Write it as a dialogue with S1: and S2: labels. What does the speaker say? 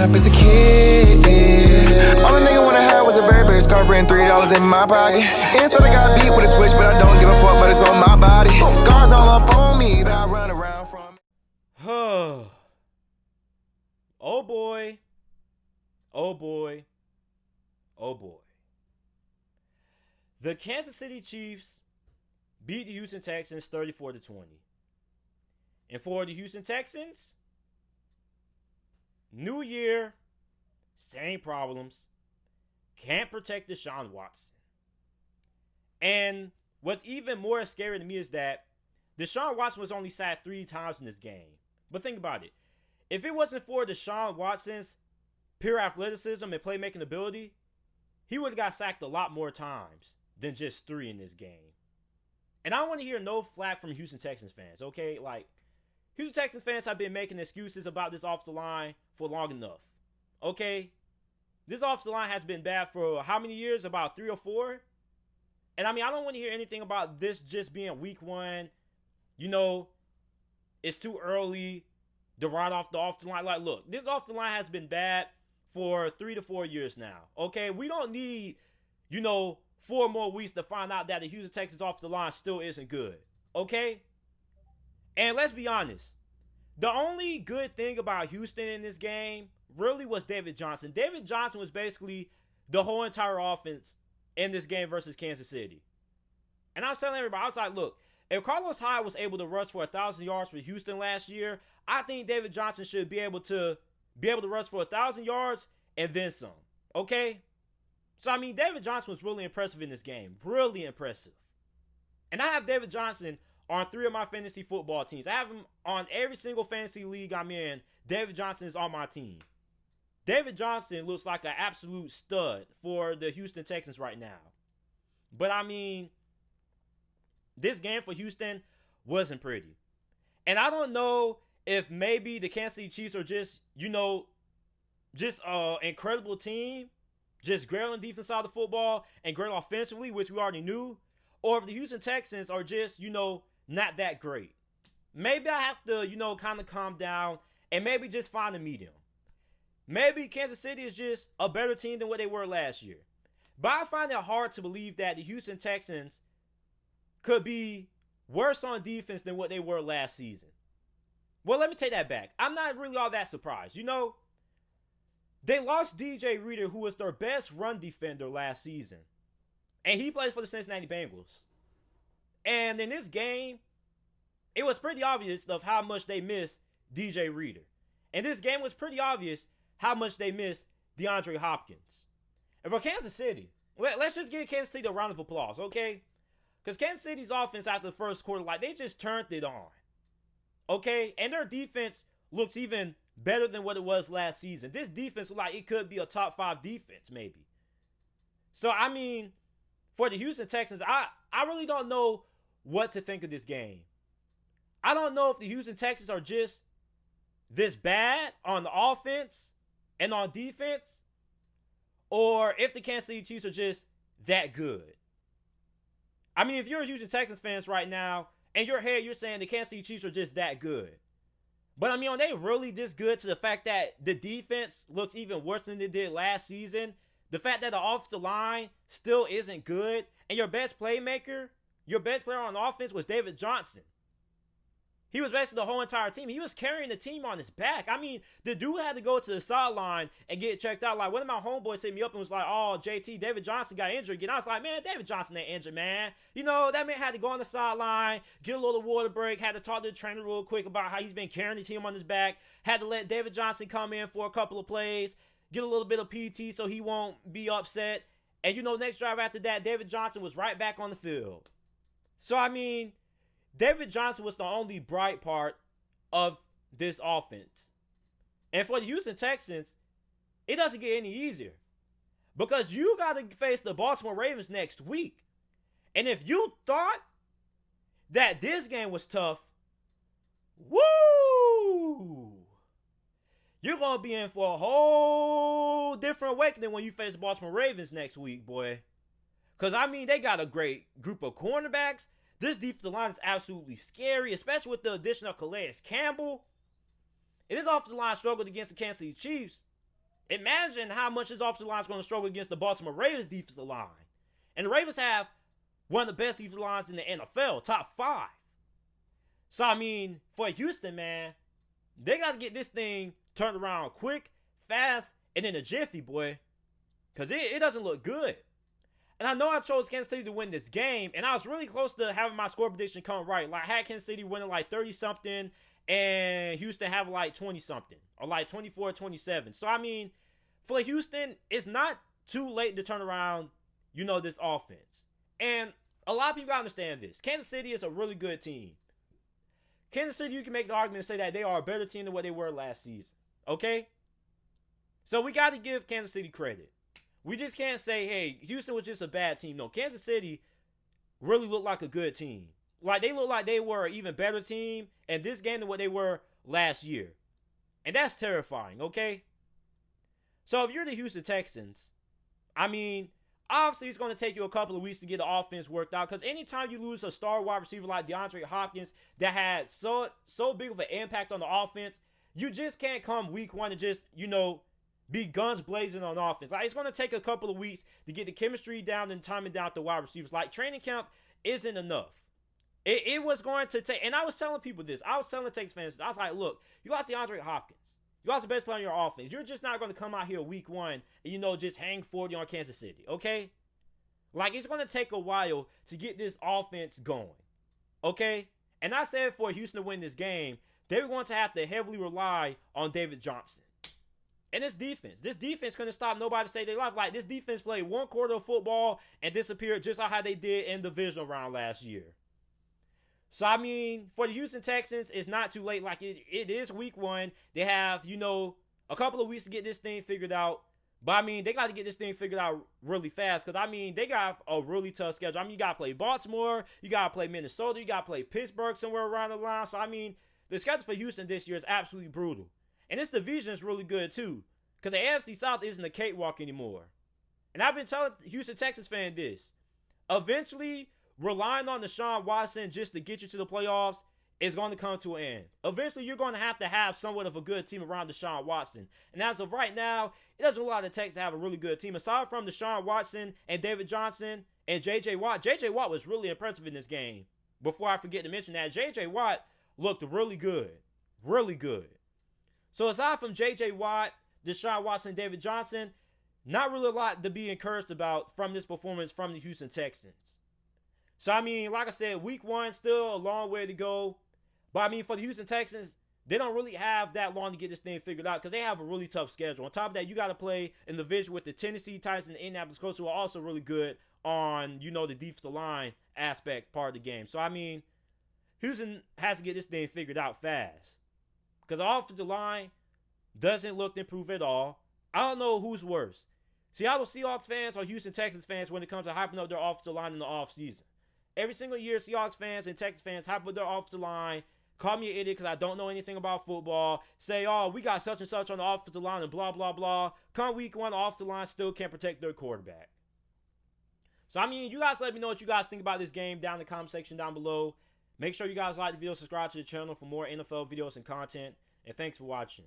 S1: up as a kid. All a nigga wanna have was a Burberry scarf and $3 in my pocket. Instead I got beat with a switch, but I don't give a fuck, but it's on my body. Scars all up on me, but I run around from
S2: Oh boy. Oh boy. Oh boy. The Kansas City Chiefs beat the Houston Texans 34-20. And for the Houston Texans, new year, same problems. Can't protect Deshaun Watson. And what's even more scary to me is that Deshaun Watson was only sacked 3 times in this game. But think about it. If it wasn't for Deshaun Watson's pure athleticism and playmaking ability, he would have got sacked a lot more times than just 3 in this game. And I don't want to hear no flack from Houston Texans fans, okay? Like, Houston Texans fans have been making excuses about this offensive line for long enough, okay? This offensive line has been bad for how many years? About 3 or 4? And I mean, I don't want to hear anything about this just being week 1. You know, it's too early to ride off the offensive line. Like, look, this offensive line has been bad for 3 to 4 years now, okay? We don't need, 4 more weeks to find out that the Houston Texans offensive line still isn't good, okay? And let's be honest, the only good thing about Houston in this game really was David Johnson. David Johnson was basically the whole entire offense in this game versus Kansas City. And I was telling everybody, I was like, look, if Carlos Hyde was able to rush for 1,000 yards for Houston last year, I think David Johnson should be able to rush for 1,000 yards and then some, okay? So, I mean, David Johnson was really impressive in this game. Really impressive. And I have David Johnson on 3 of my fantasy football teams. I have him on every single fantasy league I'm in. David Johnson is on my team. David Johnson looks like an absolute stud for the Houston Texans right now. But, I mean, this game for Houston wasn't pretty. And I don't know if maybe the Kansas City Chiefs are just, just an incredible team, just great on the defense side of the football and great offensively, which we already knew, or if the Houston Texans are just, not that great. Maybe I have to, kind of calm down and maybe just find a medium. Maybe Kansas City is just a better team than what they were last year. But I find it hard to believe that the Houston Texans could be worse on defense than what they were last season. Well, let me take that back. I'm not really all that surprised. They lost DJ Reader, who was their best run defender last season. And he plays for the Cincinnati Bengals. And in this game, it was pretty obvious of how much they missed DJ Reader. And this game was pretty obvious how much they missed DeAndre Hopkins. And for Kansas City, let's just give Kansas City a round of applause, okay? Because Kansas City's offense after the first quarter, they just turned it on. Okay? And their defense looks even better than what it was last season. This defense looks like it could be a top 5 defense, maybe. So, I mean, for the Houston Texans, I really don't know what to think of this game. I don't know if the Houston Texans are just this bad on the offense and on defense, or if the Kansas City Chiefs are just that good. I mean, if you're a Houston Texans fans right now, and you're saying the Kansas City Chiefs are just that good. But, I mean, are they really just good to the fact that the defense looks even worse than they did last season? The fact that the offensive line still isn't good, and your best player on offense was David Johnson. He was basically the whole entire team. He was carrying the team on his back. I mean, the dude had to go to the sideline and get checked out. Like, one of my homeboys hit me up and was like, oh, JT, David Johnson got injured again. I was like, man, David Johnson ain't injured, man. That man had to go on the sideline, get a little water break, had to talk to the trainer real quick about how he's been carrying the team on his back, had to let David Johnson come in for a couple of plays, get a little bit of PT so he won't be upset. And, next drive after that, David Johnson was right back on the field. So, I mean, David Johnson was the only bright part of this offense. And for the Houston Texans, it doesn't get any easier. Because you got to face the Baltimore Ravens next week. And if you thought that this game was tough, woo! You're going to be in for a whole different awakening when you face the Baltimore Ravens next week, boy. Because, I mean, they got a great group of cornerbacks. This defensive line is absolutely scary, especially with the addition of Calais Campbell. And this offensive line struggled against the Kansas City Chiefs. Imagine how much his offensive line is going to struggle against the Baltimore Ravens defensive line. And the Ravens have one of the best defensive lines in the NFL, top 5. So, I mean, for Houston, man, they got to get this thing turned around quick, fast, and in a jiffy, boy. Because it doesn't look good. And I know I chose Kansas City to win this game, and I was really close to having my score prediction come right. Like, I had Kansas City winning like 30-something, and Houston have like 20-something, or like 24-27. So, I mean, for Houston, it's not too late to turn around, this offense. And a lot of people gotta understand this. Kansas City is a really good team. Kansas City, you can make the argument and say that they are a better team than what they were last season. Okay? So we got to give Kansas City credit. We just can't say, hey, Houston was just a bad team. No, Kansas City really looked like a good team. Like, they looked like they were an even better team in this game than what they were last year. And that's terrifying, okay? So if you're the Houston Texans, I mean, obviously it's going to take you a couple of weeks to get the offense worked out, because anytime you lose a star wide receiver like DeAndre Hopkins that had so big of an impact on the offense, you just can't come week 1 and just, be guns blazing on offense. Like, it's going to take a couple of weeks to get the chemistry down and timing down the wide receivers. Like, training camp isn't enough. It was going to take, and I was telling people this. I was telling the Texans fans, I was like, look, you lost DeAndre Hopkins. You lost the best player on your offense. You're just not going to come out here week 1 and, just hang 40 on Kansas City, okay? Like, it's going to take a while to get this offense going, okay? And I said for Houston to win this game, they were going to have to heavily rely on David Johnson. And this defense couldn't stop nobody to save their life. Like, this defense played 1 quarter of football and disappeared just like how they did in the divisional round last year. So, I mean, for the Houston Texans, it's not too late. Like, it is week 1. They have, a couple of weeks to get this thing figured out. But, I mean, they got to get this thing figured out really fast. Because, I mean, they got a really tough schedule. I mean, you got to play Baltimore. You got to play Minnesota. You got to play Pittsburgh somewhere around the line. So, I mean, the schedule for Houston this year is absolutely brutal. And this division is really good, too. Because the AFC South isn't a cakewalk anymore. And I've been telling Houston Texans fans this. Eventually, relying on Deshaun Watson just to get you to the playoffs is going to come to an end. Eventually, you're going to have somewhat of a good team around Deshaun Watson. And as of right now, it doesn't look like the Texans have a really good team. Aside from Deshaun Watson and David Johnson and J.J. Watt. J.J. Watt was really impressive in this game. Before I forget to mention that, J.J. Watt looked really good. Really good. So aside from J.J. Watt, Deshaun Watson, and David Johnson, not really a lot to be encouraged about from this performance from the Houston Texans. So, I mean, like I said, week 1, still a long way to go. But, I mean, for the Houston Texans, they don't really have that long to get this thing figured out because they have a really tough schedule. On top of that, you got to play in the division with the Tennessee Titans and the Indianapolis Colts, who are also really good on, the defensive line aspect part of the game. So, I mean, Houston has to get this thing figured out fast because the offensive line doesn't look to improve at all. I don't know who's worse, Seattle Seahawks fans or Houston Texans fans when it comes to hyping up their offensive line in the offseason. Every single year, Seahawks fans and Texans fans hype up their offensive line, call me an idiot because I don't know anything about football, say, oh, we got such and such on the offensive line and blah, blah, blah. Come week 1, the offensive line still can't protect their quarterback. So, I mean, you guys let me know what you guys think about this game down in the comment section down below. Make sure you guys like the video, subscribe to the channel for more NFL videos and content. And thanks for watching.